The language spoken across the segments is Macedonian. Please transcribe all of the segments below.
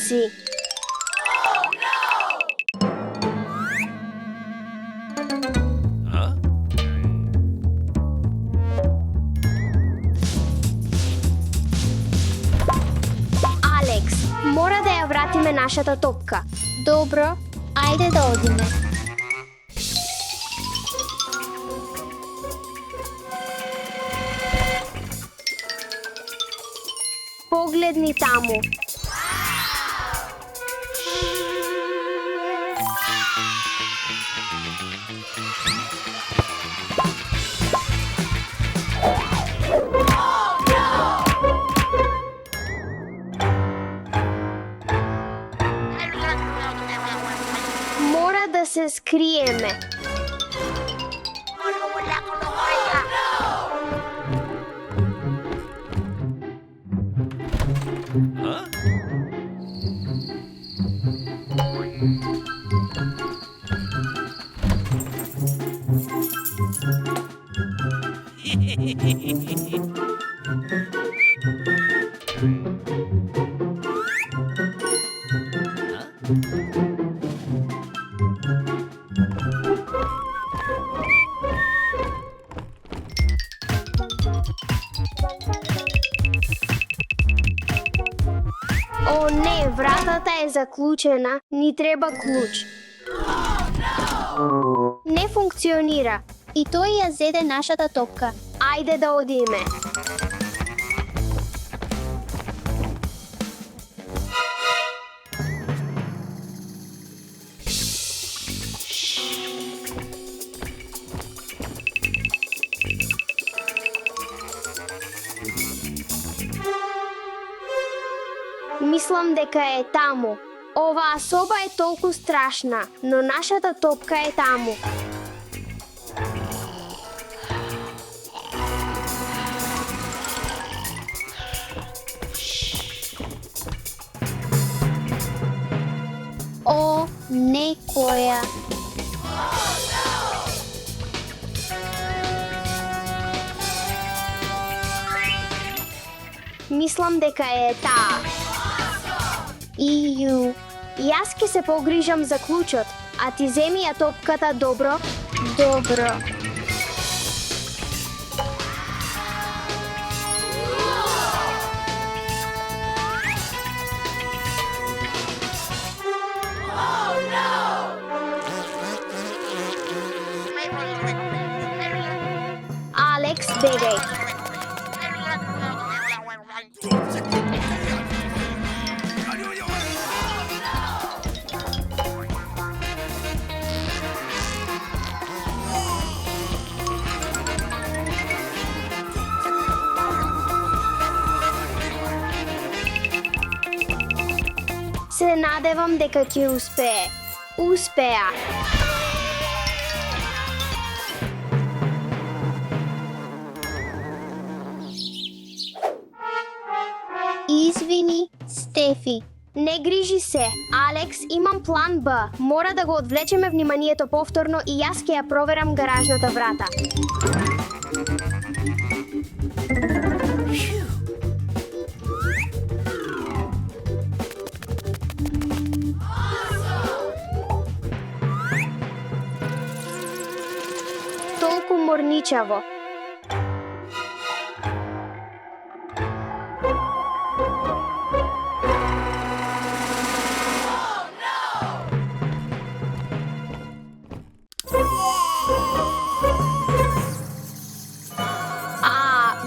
си. Алекс, мора да ја вратиме нашата топка. Добро, ајде да одиме. Погледни таму. Мора да се скриеме. О, не, вратата е заклучена, ни треба клуч. Не функционира. И тој ја зеде нашата топка. Ајде да одиме. Мислам дека е таму. Оваа соба е толку страшна, но нашата топка е таму. О, некоја. Мислам дека е таа. Ију. Јас ќе се погрижам за клучот, а ти земи ја топката, добро? Добро. Алекс, бегај. Се надевам дека ќе успее. Успеа. Извини, Стефи. Не грижи се, Алекс, имам план Б. Мора да го одвлечеме вниманието повторно и јас ќе ја проверам гаражната врата. Толку морничаво.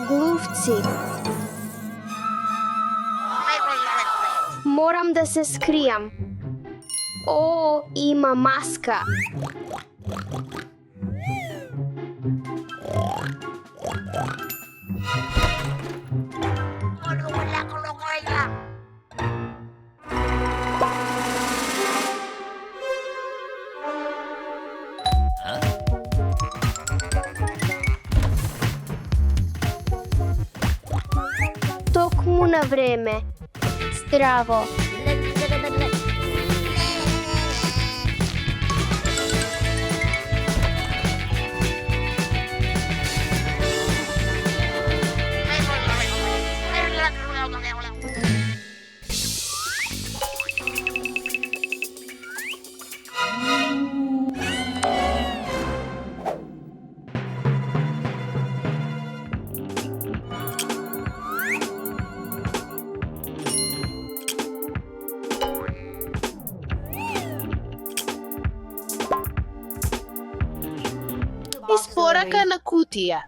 Глувци. Морам да се скријам. О, има маска. Токму на време. Здраво. рака на кутија.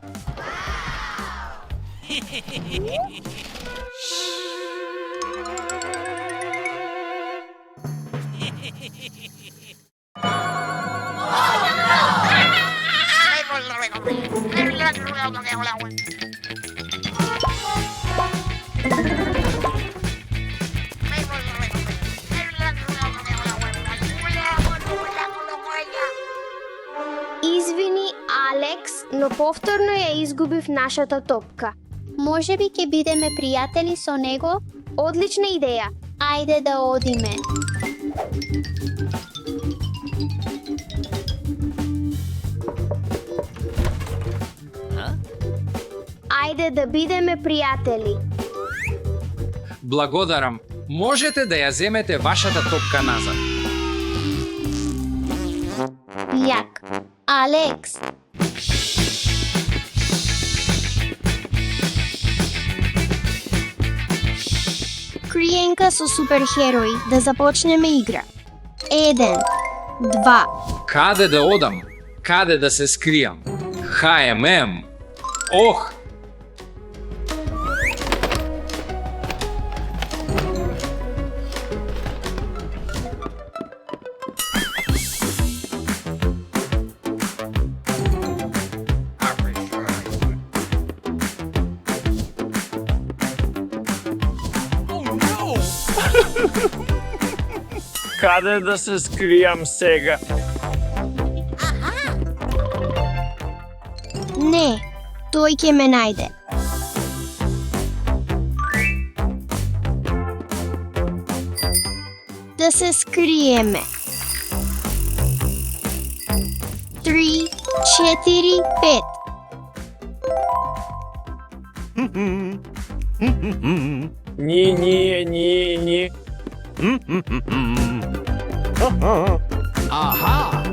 Извини, Алекс, но повторно ја изгубив нашата топка. Може би ќе бидеме пријатели со него? Одлична идеја. Ајде да одиме. Ајде да бидеме пријатели. Благодарам. Можете да ја земете вашата топка назад. Јак. Алекс. Криенка со суперхерои. Да започнеме игра. 1, 2. Каде да одам? Каде да се скријам? H&M. Ох! Каде да се скријам сега? Не, тој ќе ме најде. Да се скриеме. 3, 4, 5. Ни. Аха!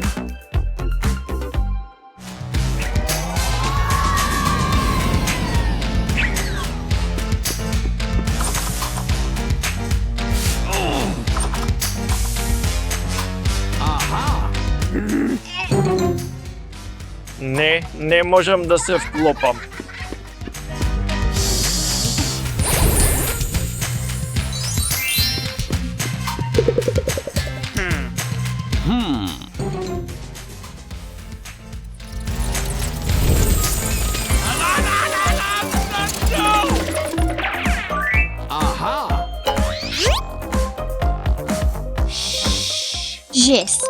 Не можам да се вклопам. Жест.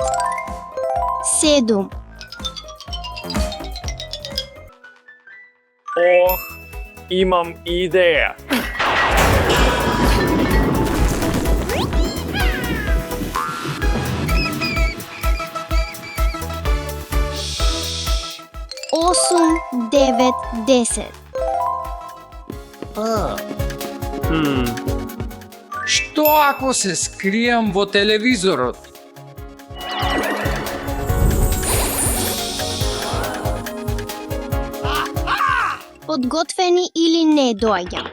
7. Ох, имам идеја. Осум, 9, 10. Што ако се скријам во телевизорот? Подготвени или не доаѓам?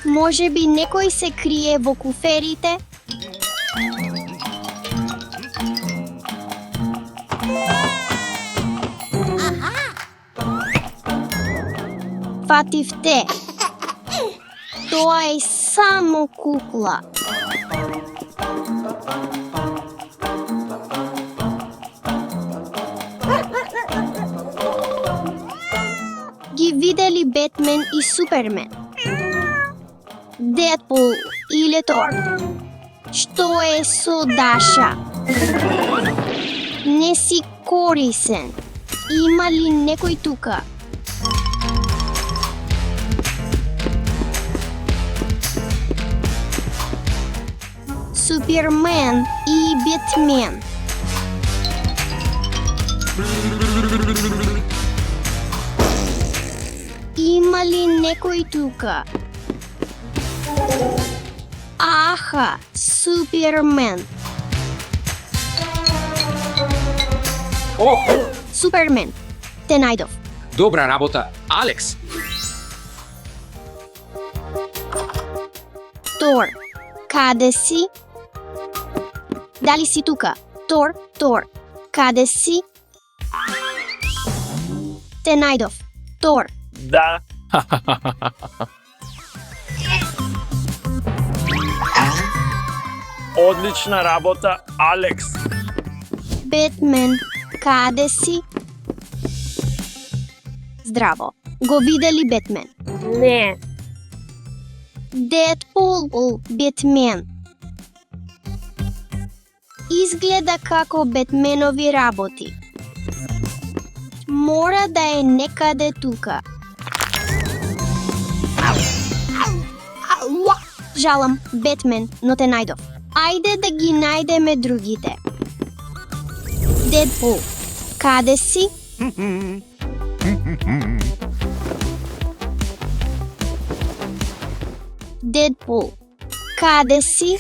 Може би некој се крие во куферите? Фатив те. Тоа е само кукла. Ги видели Бетмен и Супермен? Дедпул или Тор? Што е со Даша? Не си корисен. Има ли некој тука? Супермен и Бетмен. Има ли некој тука? Аха, Супермен. Супермен. Те најдов. Добра работа, Алекс. Тор. Каде си? Дали си тука? Тор, Тор. Каде си? Те најдов. Тор. Да. Одлична работа, Алекс. Бетмен. Каде си? Здраво. Го видели Бетмен? Не. Дедпул, Бетмен. Изгледа како Бетменови работи. Мора да е некаде тука. Жалам, Бетмен, но те најдов. Ајде да ги најдеме другите. Дедпул, каде си? Дедпул, каде си?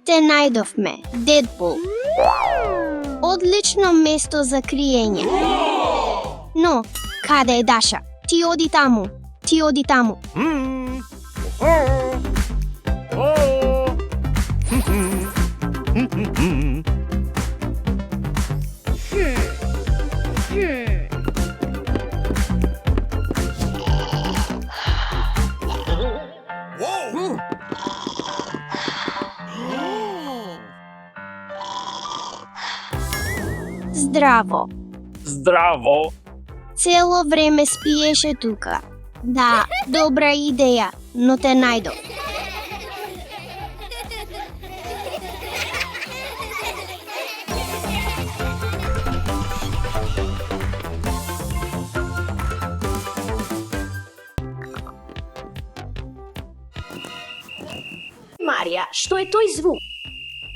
Те најдовме, Дедпул. Одлично место за криење. Но, каде е Даша? Ти оди таму. Ти оди таму. Здраво. Здраво. Цело време спиеше тука. Да, добра идеја, но те најдов. Марија, што е тој звук?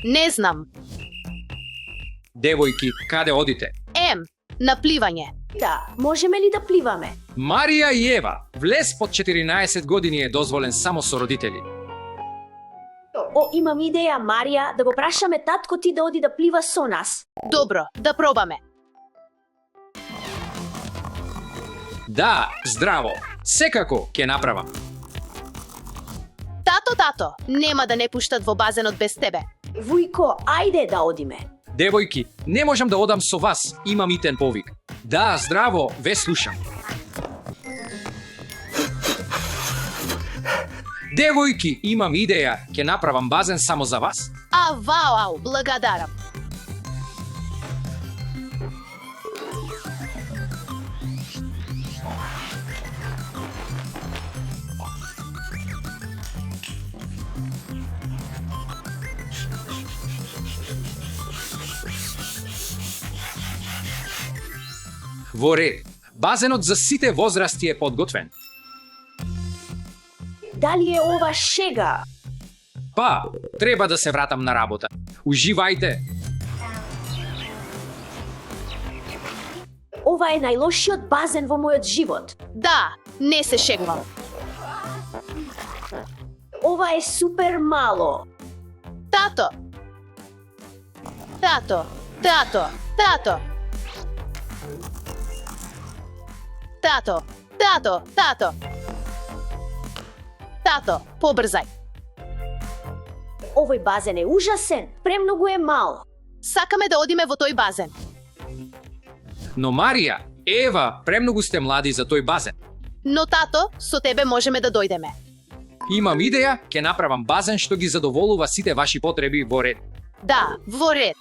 Не знам. Девојки, каде одите? На пливање. Да, можеме ли да пливаме? Марија и Ева, влез под 14 години е дозволен само со родители. О, имам идеја, Марија, да го прашаме татко ти да оди да плива со нас. Добро, да пробаме. Да, здраво. Секако ќе направам. Тато, нема да не пуштат во базенот без тебе. Вујко, ајде да одиме. Девојки, не можам да одам со вас, имам итен повик. Да, здраво, ве слушам. Девојки, имам идеја, ќе направам базен само за вас. Вау, благодарам. Во ред, базенот за сите возрасти е подготвен. Дали е ова шега? Па, треба да се вратам на работа. Уживајте! Ова е најлошиот базен во мојот живот. Да, не се шегувам. Ова е супер мало. Тато. Тато, побрзај. Овој базен е ужасен, премногу е мал. Сакаме да одиме во тој базен. Но Марија, Ева, премногу сте млади за тој базен. Но тато, со тебе можеме да дојдеме. Имам идеја, ќе направам базен што ги задоволува сите ваши потреби во ред. Да, во ред.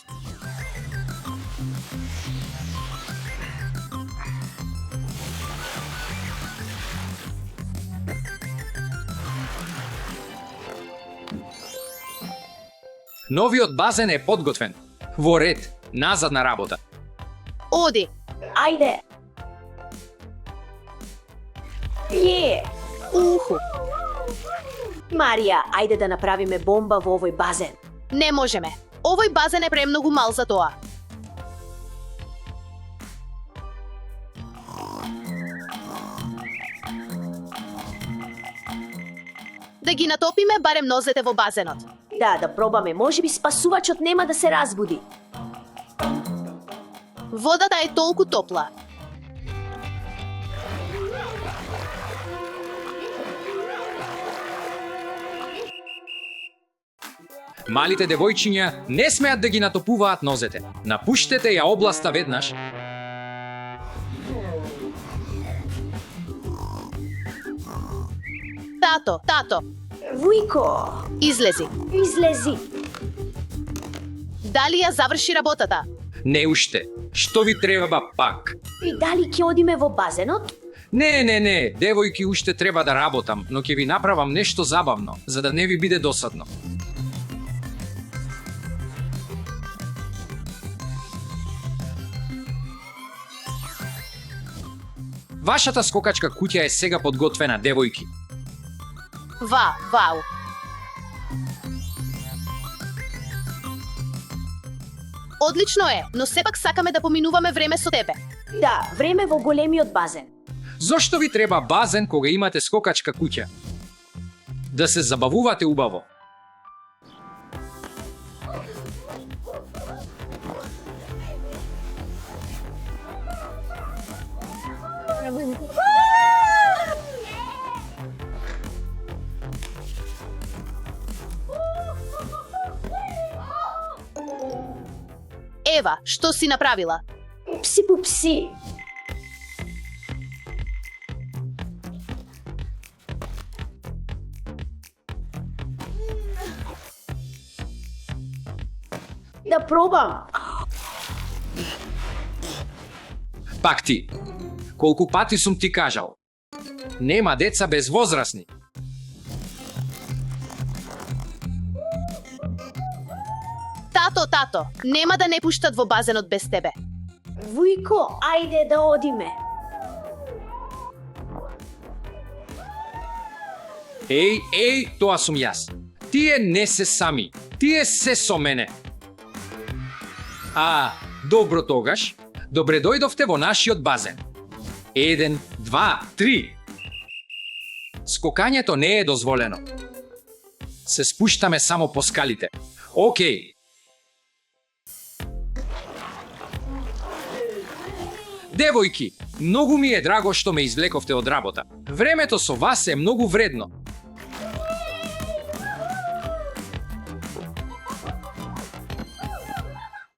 Новиот базен е подготвен. Во ред, назад на работа. Оди. Ајде. Уху. Марија, ајде да направиме бомба во овој базен. Не можеме. Овој базен е премногу мал за тоа. ги натопиме барем нозете во базенот. Да пробаме, можеби спасувачот нема да се разбуди. Водата е толку топла. Малите девојчиња не смеат да ги натопуваат нозете. Напуштете ја областа веднаш. Тато, Вујко, излези. излези. Дали ја заврши работата? Не уште. Што ви треба пак? И дали ќе одиме во базенот? Не, девојки уште треба да работам, но ќе ви направам нешто забавно, за да не ви биде досадно. Вашата скокачка куќа е сега подготвена, девојки. Вау. Одлично е, но сепак сакаме да поминуваме време со тебе. Да, време во големиот базен. Зошто ви треба базен кога имате скокачка куќа? Да се забавувате убаво. Ева, што си направила? Пупси. Да пробам. Пак ти. Колку пати сум ти кажал? Нема деца без возрасни. Тато, нема да не пуштат во базенот без тебе. Вујко, ајде да одиме. Еј, тоа сум јас. Тие не се сами. Тие се со мене. Добро тогаш. Добре дојдовте во нашиот базен. 1, 2, 3. Скокањето не е дозволено. Се спуштаме само по скалите. Океј. Девојки, многу ми е драго што ме извлековте од работа. Времето со вас е многу вредно.